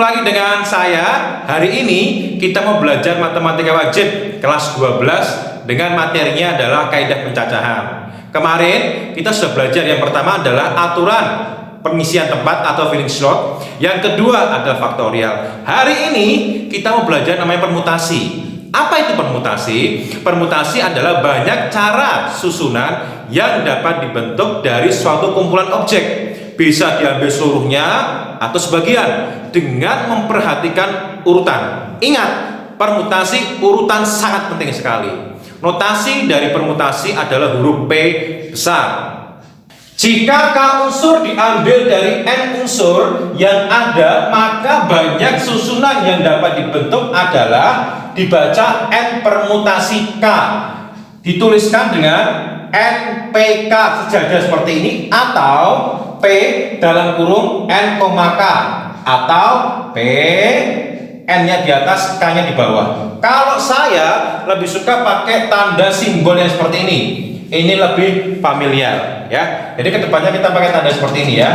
lagi dengan saya. Hari ini kita mau belajar matematika wajib kelas 12 dengan materinya adalah kaidah pencacahan. Kemarin kita sudah belajar yang pertama adalah aturan pengisian tempat atau filling slot. Yang kedua adalah faktorial. Hari ini kita mau belajar namanya permutasi. Apa itu permutasi? Permutasi adalah banyak cara susunan yang dapat dibentuk dari suatu kumpulan objek. Bisa diambil seluruhnya atau sebagian dengan memperhatikan urutan. Ingat, permutasi urutan sangat penting sekali. Notasi dari permutasi adalah huruf P besar. Jika K unsur diambil dari N unsur yang ada, maka banyak susunan yang dapat dibentuk adalah dibaca N permutasi K. Dituliskan dengan NPK sejajar seperti ini, atau P dalam kurung N, K, atau P N-nya di atas, K-nya di bawah. Kalau saya lebih suka pakai tanda simbol yang seperti ini. Ini lebih familiar ya. Jadi kedepannya kita pakai tanda seperti ini ya.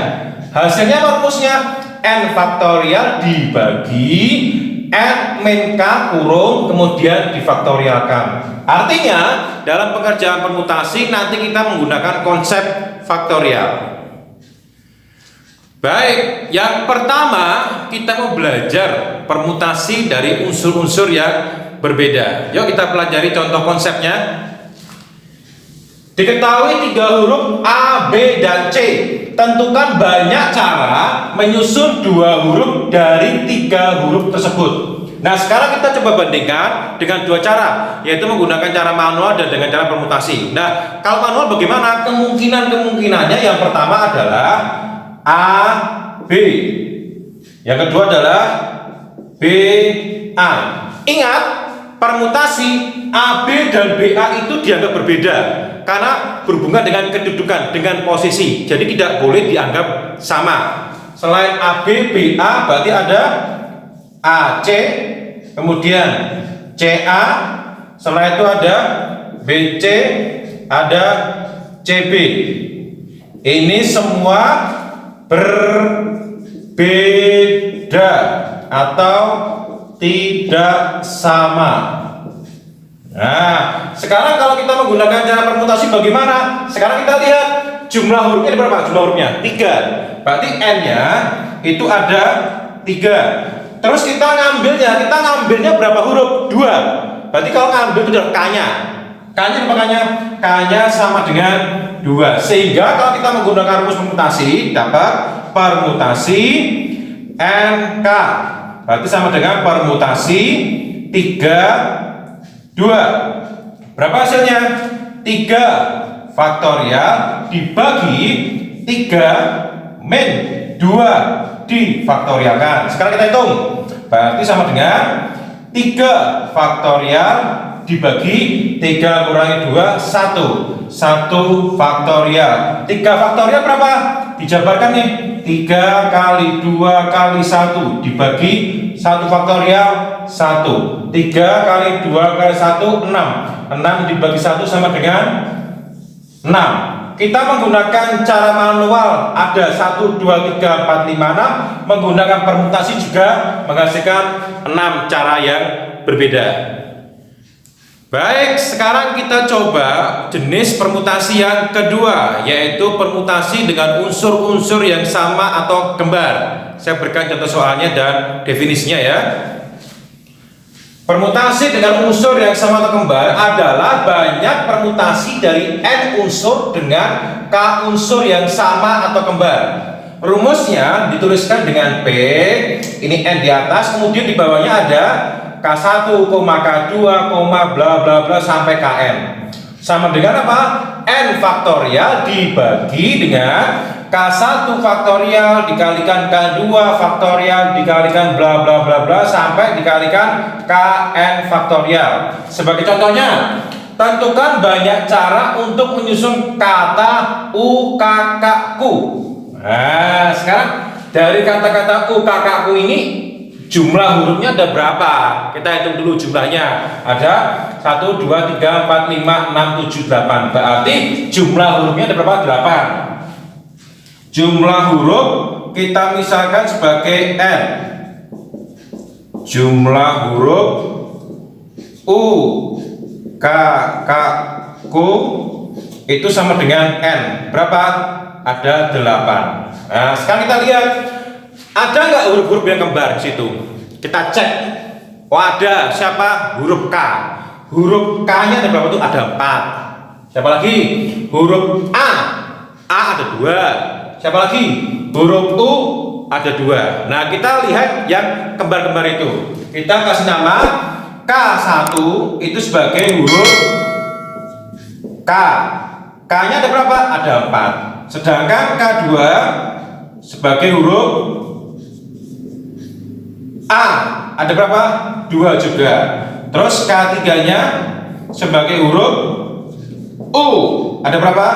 Hasilnya apa rumusnya? N faktorial dibagi N min K kurung kemudian difaktorialkan. Artinya dalam pengerjaan permutasi nanti kita menggunakan konsep faktorial. Baik, yang pertama kita mau belajar permutasi dari unsur-unsur yang berbeda. Yuk kita pelajari contoh konsepnya. Diketahui 3 huruf A, B, dan C. Tentukan banyak cara menyusun 2 huruf dari 3 huruf tersebut. Nah, sekarang kita coba bandingkan dengan 2 cara, yaitu menggunakan cara manual dan dengan cara permutasi. Nah, kalau manual bagaimana? Kemungkinannya yang pertama adalah A, B. Yang kedua adalah B, A. Ingat, permutasi A, B, dan BA itu dianggap berbeda karena berhubungan dengan kedudukan, dengan posisi. Jadi tidak boleh dianggap sama. Selain A, B, BA berarti ada AC, kemudian CA, setelah itu ada BC, ada CB. Ini semua berbeda atau tidak sama. Nah, sekarang kalau kita menggunakan cara permutasi bagaimana? Sekarang kita lihat jumlah hurufnya berapa? Jumlah hurufnya 3. Berarti N-nya itu ada 3. Terus kita ngambilnya berapa huruf? 2. Berarti kalau ngambil itu adalah K-nya. K-nya apa K-nya? K-nya sama dengan 2. Sehingga kalau kita menggunakan rumus permutasi dapat permutasi NK. Berarti sama dengan permutasi 3 2. Berapa hasilnya? 3 faktorial dibagi 3 min 2 difaktorialkan. Sekarang kita hitung. Berarti sama dengan 3 faktorial dibagi 3 kurangi 2 1. 1 faktorial. 3 faktorial berapa? Dijabarkan nih. 3 kali 2 kali 1 dibagi 1 faktorial 1. 3 kali 2 kali 1 6. 6 dibagi 1 sama dengan 6. Kita menggunakan cara manual ada 1 2 3 4 5 6. Menggunakan permutasi juga menghasilkan 6 cara yang berbeda. Baik, sekarang kita coba jenis permutasi yang kedua, yaitu permutasi dengan unsur-unsur yang sama atau kembar. Saya berikan contoh soalnya dan definisinya ya. Permutasi dengan unsur yang sama atau kembar adalah banyak permutasi dari N unsur dengan K unsur yang sama atau kembar. Rumusnya dituliskan dengan P, ini N di atas, kemudian di bawahnya ada K1, K2, bla bla bla sampai Kn. Sama dengan apa? N faktorial dibagi dengan K1 faktorial dikalikan K2 faktorial dikalikan bla bla bla bla sampai dikalikan Kn faktorial. Sebagai contohnya, tentukan banyak cara untuk menyusun kata u, kakak, ku. Nah, sekarang dari kata-kata u, kakak, ku ini jumlah hurufnya ada berapa? Kita hitung dulu jumlahnya. Ada 1, 2, 3, 4, 5, 6, 7, 8. Berarti jumlah hurufnya ada berapa? 8. Jumlah huruf kita misalkan sebagai N. jumlah huruf U, K, K, Ku itu sama dengan N. Berapa? Ada 8. Nah, sekarang kita lihat ada nggak huruf-huruf yang kembar di situ? Kita cek. Oh, ada. Siapa? Huruf K. Huruf K-nya ada berapa tuh? Ada 4. Siapa lagi? Huruf A. A ada 2. Siapa lagi? Huruf U ada 2. Nah, kita lihat yang kembar-kembar itu. Kita kasih nama K1 itu sebagai huruf K. K-nya ada berapa? Ada 4. Sedangkan K2 sebagai huruf A ada berapa? 2 juga. Terus K3-nya sebagai huruf U ada berapa?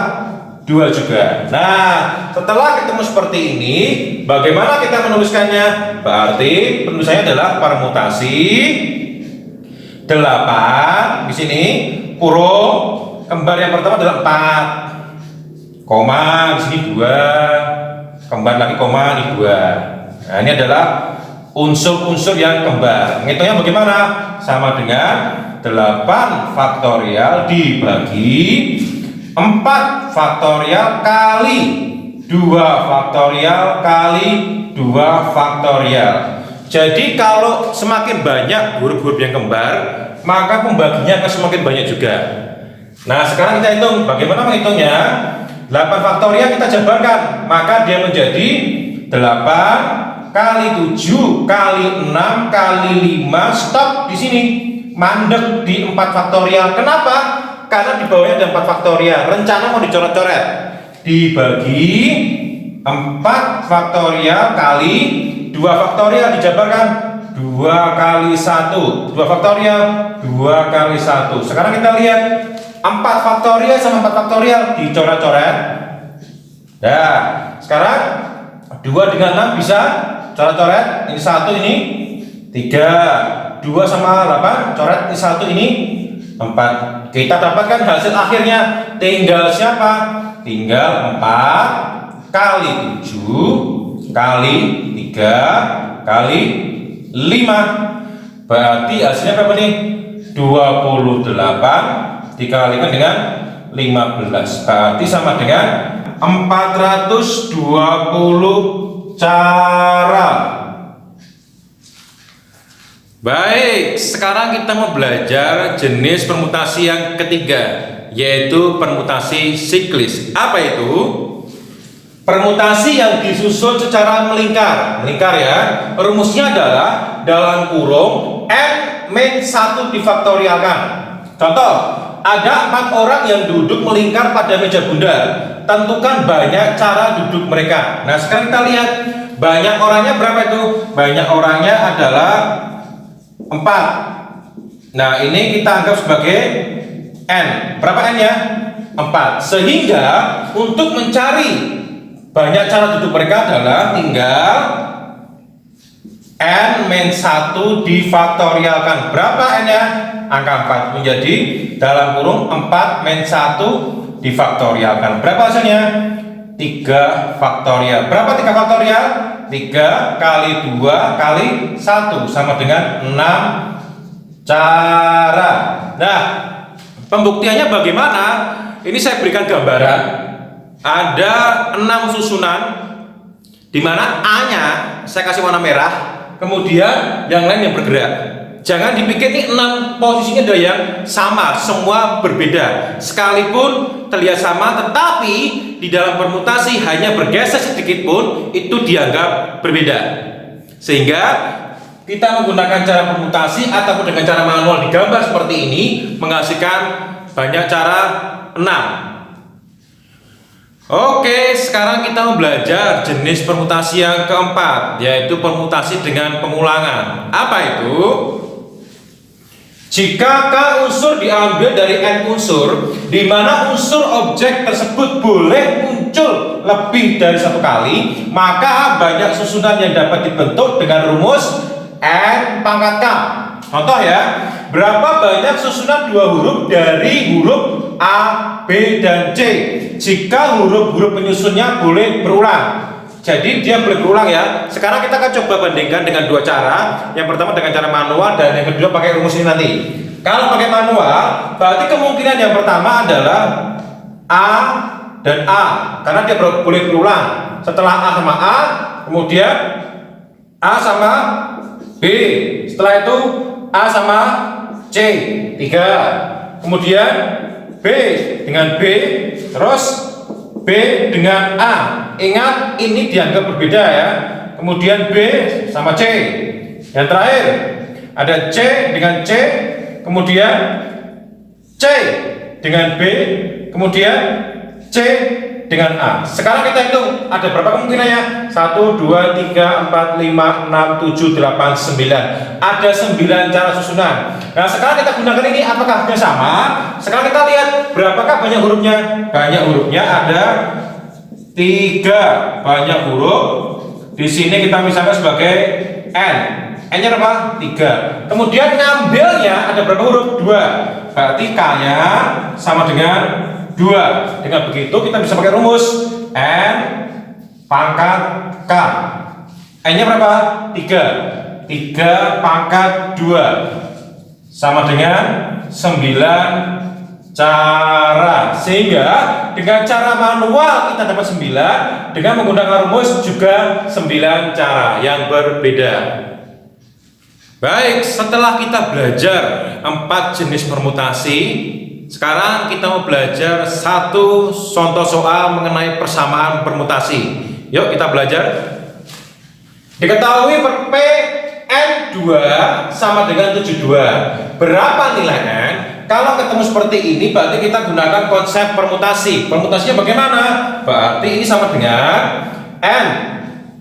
2 juga. Nah, setelah ketemu seperti ini, bagaimana kita menuliskannya? Berarti penulisannya adalah permutasi 8 di sini kurung kembar yang pertama adalah 4, koma di sini 2, kembar lagi koma di 2. Nah, ini adalah unsur-unsur yang kembar. Ngitungnya bagaimana? Sama dengan 8 faktorial dibagi 4 faktorial kali 2 faktorial kali 2 faktorial. Jadi kalau semakin banyak huruf-huruf yang kembar, maka pembaginya akan semakin banyak juga. Nah, sekarang kita hitung. Bagaimana menghitungnya? 8 faktorial kita jabarkan, maka dia menjadi 8 kali 7 kali 6 kali 5. Stop di sini. Mandek di 4 faktorial. Kenapa? Karena di bawahnya ada 4 faktorial. Rencana mau dicoret-coret. Dibagi 4 faktorial kali 2 faktorial dijabarkan 2 kali 1. 2 faktorial 2 kali 1. Sekarang kita lihat 4 faktorial sama 4 faktorial dicoret-coret. Nah, sekarang 2 dengan 6 bisa coret-coret. Ini 1, ini 3. 2 sama 8 coret, ini 1, ini 4. Kita dapatkan hasil akhirnya. Tinggal siapa? Tinggal 4 kali 7 kali 3 kali 5. Berarti hasilnya berapa nih? 28 dikalikan dengan 15. Berarti sama dengan 420 cara. Baik, sekarang kita mau belajar jenis permutasi yang ketiga, yaitu permutasi siklis. Apa itu? Permutasi yang disusun secara melingkar. Melingkar ya. Rumusnya adalah dalam kurung N-1 difaktorialkan. Contoh, ada 4 orang yang duduk melingkar pada meja bundar. Tentukan banyak cara duduk mereka. Nah, sekarang kita lihat banyak orangnya berapa itu? Banyak orangnya adalah 4. Nah, ini kita anggap sebagai N. Berapa N ya? 4. Sehingga untuk mencari banyak cara duduk mereka adalah tinggal N-1 difaktorialkan. Berapa N ya? Angka 4 menjadi dalam kurung 4-1 difaktorialkan. Berapa hasilnya? 3 faktorial. Berapa 3 faktorial? 3 kali 2 kali 1 sama dengan 6 cara. Nah, pembuktiannya bagaimana? Ini saya berikan gambaran. Ada 6 susunan, di mana A-nya saya kasih warna merah, kemudian yang lain yang bergerak. Jangan dipikir ini 6 posisinya ada yang sama, semua berbeda. Sekalipun terlihat sama, tetapi di dalam permutasi hanya bergeser sedikit pun itu dianggap berbeda. Sehingga kita menggunakan cara permutasi ataupun dengan cara manual digambar seperti ini menghasilkan banyak cara 6. Oke, sekarang kita mau belajar jenis permutasi yang keempat, yaitu permutasi dengan pengulangan. Apa itu? Jika K unsur diambil dari N unsur, di mana unsur objek tersebut boleh muncul lebih dari 1 kali, maka banyak susunan yang dapat dibentuk dengan rumus N pangkat K. Contoh ya, berapa banyak susunan 2 huruf dari huruf A, B, dan C jika huruf-huruf penyusunnya boleh berulang? Jadi dia boleh berulang ya. Sekarang kita akan coba bandingkan dengan dua cara. Yang pertama dengan cara manual dan yang kedua pakai rumus ini nanti. Kalau pakai manual, berarti kemungkinan yang pertama adalah A dan A, karena dia boleh berulang. Setelah A sama A, kemudian A sama B. Setelah itu A sama C, 3. Kemudian B dengan B, terus B dengan A. Ingat ini dianggap berbeda ya. Kemudian B sama C. Yang terakhir ada C dengan C, kemudian C dengan B, kemudian C dengan A. Sekarang kita hitung ada berapa kemungkinannya? 1, 2, 3, 4, 5, 6, 7, 8, 9. Ada 9 cara susunan. Nah sekarang kita gunakan ini, apakah hasilnya sama? Sekarang kita lihat berapakah banyak hurufnya. Banyak hurufnya ada 3 banyak huruf. Di sini kita misalkan sebagai N. N-nya berapa? 3. Kemudian ngambilnya ada berapa huruf? 2. Berarti K-nya sama dengan 2. Dengan begitu kita bisa pakai rumus N pangkat K. N-nya berapa? 3. 3 pangkat 2 sama dengan 9 cara. Sehingga dengan cara manual kita dapat 9, dengan menggunakan rumus juga 9 cara yang berbeda. Baik, setelah kita belajar 4 jenis permutasi, sekarang kita mau belajar satu contoh soal mengenai persamaan permutasi. Yuk kita belajar. Diketahui P N2 sama dengan 72. Berapa nilai N? Kalau ketemu seperti ini berarti kita gunakan konsep permutasi. Permutasinya bagaimana? Berarti ini sama dengan N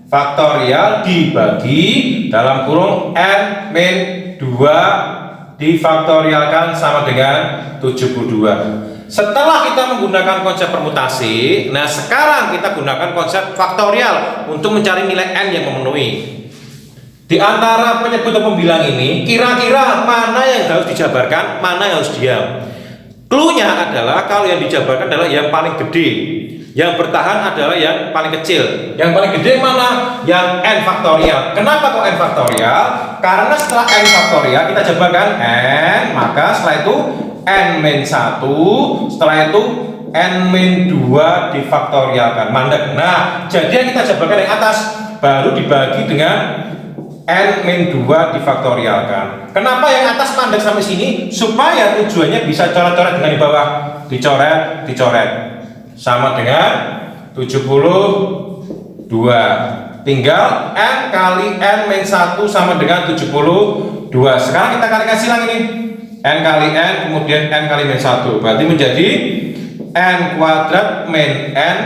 faktorial dibagi dalam kurung N min 2 difaktorialkan sama dengan 72. Setelah kita menggunakan konsep permutasi, nah sekarang kita gunakan konsep faktorial untuk mencari nilai N yang memenuhi. Di antara penyebut atau pembilang ini, kira-kira mana yang harus dijabarkan, mana yang harus diam. Cluenya adalah kalau yang dijabarkan adalah yang paling gede, yang bertahan adalah yang paling kecil. Yang paling gede mana? Yang N faktorial. Kenapa kok N faktorial? Karena setelah N faktorial kita jabarkan N, maka setelah itu N-1, setelah itu N-2 difaktorialkan, mandek. Nah, jadi yang kita jabarkan yang atas baru dibagi dengan N-2 difaktorialkan. Kenapa yang atas mandek sampai sini? Supaya tujuannya bisa coret-coret dengan di bawah. Dicoret, dicoret. Sama dengan 72. Tinggal N kali N-1 sama dengan 72. Sekarang kita kalikan silang ini. N kali N kemudian N kali -1. Berarti menjadi N kuadrat min N.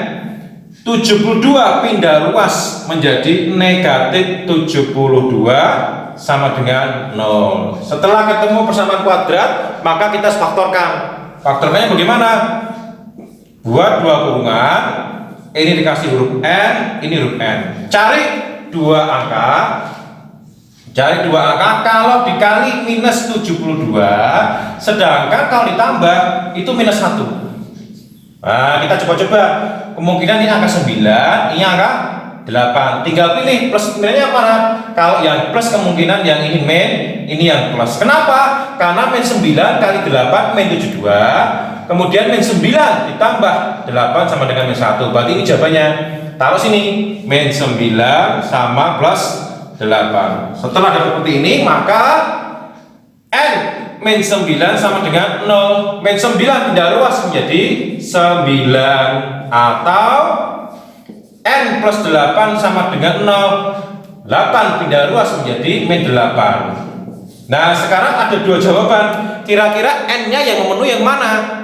72 pindah ruas menjadi negatif 72 sama dengan 0. Setelah ketemu persamaan kuadrat, maka kita faktorkan. Faktorkannya bagaimana? Buat dua kurungan, ini dikasih huruf N, ini huruf N. Cari dua angka. Cari dua angka, kalau dikali minus 72, sedangkan kalau ditambah itu minus 1. Nah, kita coba-coba. Kemungkinan ini angka 9, ini angka 8. Tinggal pilih plus nilainya mana? Kalau yang plus kemungkinan yang ini min, ini yang plus. Kenapa? Karena min 9 kali 8 min 72. Kemudian min 9 ditambah 8 sama dengan min 1. Berarti ini jawabannya. Taruh sini, min 9 sama plus 8. Setelah ada seperti ini, maka N min 9 sama dengan 0. Min 9 pindah ruas menjadi 9 atau N plus 8 sama dengan 0. 8 pindah ruas menjadi min 8. Nah sekarang ada dua jawaban. Kira-kira N-nya yang memenuhi yang mana?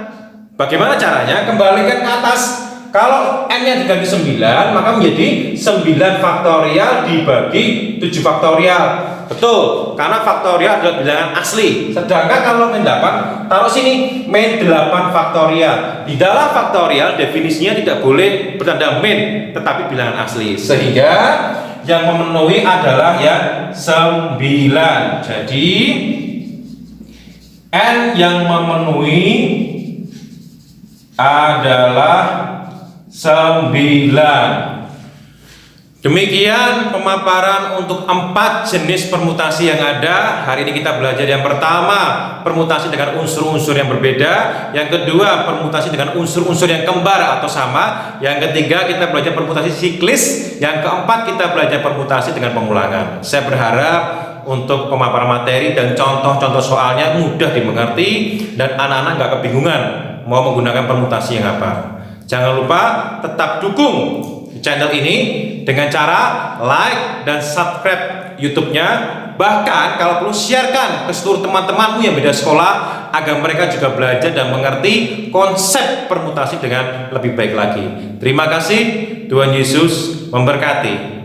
Bagaimana caranya? Kembalikan ke atas. Kalau N-nya diganti 9, maka menjadi 9 faktorial dibagi 7 faktorial. Betul, karena faktorial adalah bilangan asli. Sedangkan kalau min 8, taruh sini min 8 faktorial. Di dalam faktorial definisinya tidak boleh bertanda min, tetapi bilangan asli. Sehingga yang memenuhi adalah yang 9. Jadi N yang memenuhi adalah 9. Demikian pemaparan untuk 4 jenis permutasi yang ada. Hari ini kita belajar yang pertama, permutasi dengan unsur-unsur yang berbeda. Yang kedua, permutasi dengan unsur-unsur yang kembar atau sama. Yang ketiga, kita belajar permutasi siklis. Yang keempat, kita belajar permutasi dengan pengulangan. Saya berharap untuk pemaparan materi dan contoh-contoh soalnya mudah dimengerti dan anak-anak nggak kebingungan mau menggunakan permutasi yang apa. Jangan lupa tetap dukung channel ini dengan cara like dan subscribe YouTube-nya. Bahkan kalau perlu siarkan ke seluruh teman-temanmu yang beda sekolah agar mereka juga belajar dan mengerti konsep permutasi dengan lebih baik lagi. Terima kasih, Tuhan Yesus memberkati.